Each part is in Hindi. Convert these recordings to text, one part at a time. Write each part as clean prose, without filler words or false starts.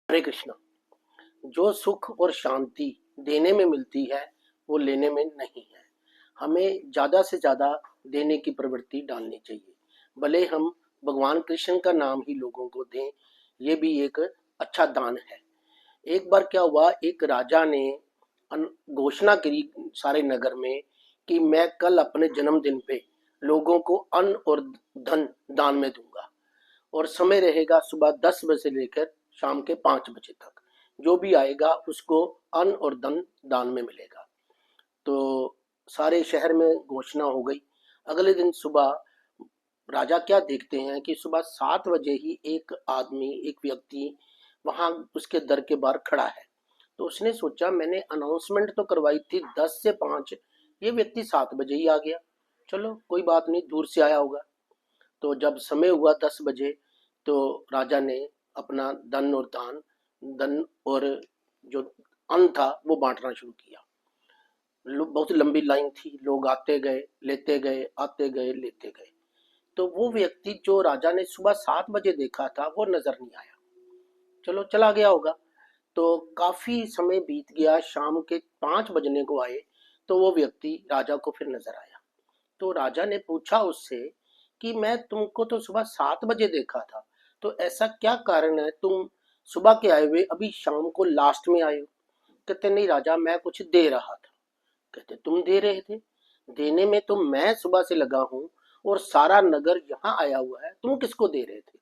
हरे कृष्णा। जो सुख और शांति देने में मिलती है वो लेने में नहीं है। हमें ज्यादा से ज्यादा देने की प्रवृत्ति डालनी चाहिए। भले हम भगवान कृष्ण का नाम ही लोगों को दें, ये भी एक अच्छा दान है। एक बार क्या हुआ, एक राजा ने घोषणा करी सारे नगर में कि मैं कल अपने जन्मदिन पे लोगों को अन्न और धन दान में दूंगा, और समय रहेगा सुबह 10 बजे से लेकर शाम के 5 बजे तक। जो भी आएगा उसको अन्न और धन दान में मिलेगा। तो सारे शहर में घोषणा हो गई। अगले दिन सुबह राजा क्या देखते हैं कि सुबह 7 बजे ही एक आदमी, एक व्यक्ति वहां उसके दर के बाहर खड़ा है। तो उसने सोचा, मैंने अनाउंसमेंट तो करवाई थी 10 से 5, ये व्यक्ति 7 बजे ही आ गया। चलो कोई बात नहीं, दूर से आया होगा। तो जब समय हुआ 10 बजे, तो राजा ने अपना धन और जो अन्न था वो बांटना शुरू किया। बहुत लंबी लाइन थी, लोग आते गए लेते गए, आते गए लेते गए। तो वो व्यक्ति जो राजा ने सुबह 7 बजे देखा था वो नजर नहीं आया। चलो चला गया होगा। तो काफी समय बीत गया, शाम के 5 बजने को आए तो वो व्यक्ति राजा को फिर नजर आया। तो राजा ने पूछा उससे कि मैं तुमको तो सुबह 7 बजे देखा था, तो ऐसा क्या कारण है तुम सुबह के आए हुए अभी शाम को लास्ट में आए हो? कहते नहीं राजा, मैं कुछ दे रहा था। कहते तुम दे रहे थे? देने में तो मैं सुबह से लगा हूँ और सारा नगर यहाँ आया हुआ है, तुम किसको दे रहे थे?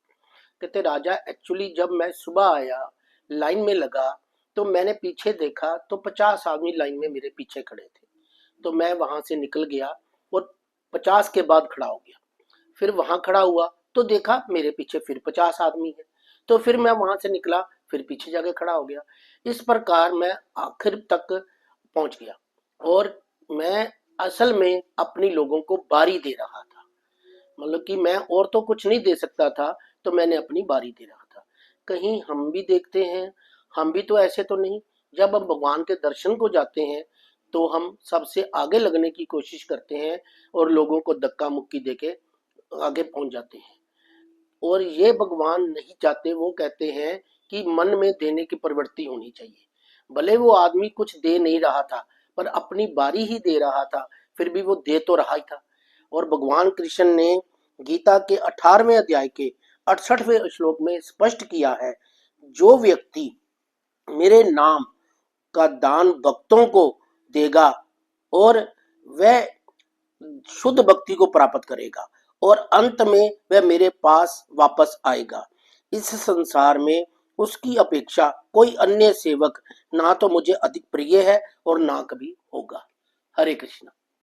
कहते राजा, एक्चुअली जब मैं सुबह आया, लाइन में लगा, तो मैंने पीछे देखा तो 50 आदमी लाइन में मेरे पीछे खड़े थे। तो मैं वहां से निकल गया और 50 के बाद खड़ा हो गया। फिर वहां खड़ा हुआ तो देखा मेरे पीछे फिर 50 आदमी है। तो फिर मैं वहां से निकला, फिर पीछे जाके खड़ा हो गया। इस प्रकार मैं आखिर तक पहुंच गया, और मैं असल में अपनी लोगों को बारी दे रहा था। मतलब कि मैं और तो कुछ नहीं दे सकता था, तो मैंने अपनी बारी दे रहा था। कहीं हम भी देखते हैं, हम भी तो ऐसे तो नहीं। जब हम भगवान के दर्शन को जाते हैं तो हम सबसे आगे लगने की कोशिश करते हैं और लोगों को धक्का मुक्की देके आगे पहुंच जाते हैं। और ये भगवान नहीं चाहते। वो कहते हैं कि मन में देने की प्रवृत्ति होनी चाहिए। भले वो आदमी कुछ दे नहीं रहा था, पर अपनी बारी ही दे रहा था, फिर भी वो दे तो रहा ही था। और भगवान कृष्ण ने गीता के 18वें अध्याय के 68वें श्लोक में स्पष्ट किया है, जो व्यक्ति मेरे नाम का दान भक्तों को देगा और वह शुद्ध भक्ति को प्राप्त करेगा, और अंत में वह मेरे पास वापस आएगा। इस संसार में उसकी अपेक्षा कोई अन्य सेवक ना तो मुझे अधिक प्रिय है और ना कभी होगा। हरे कृष्णा।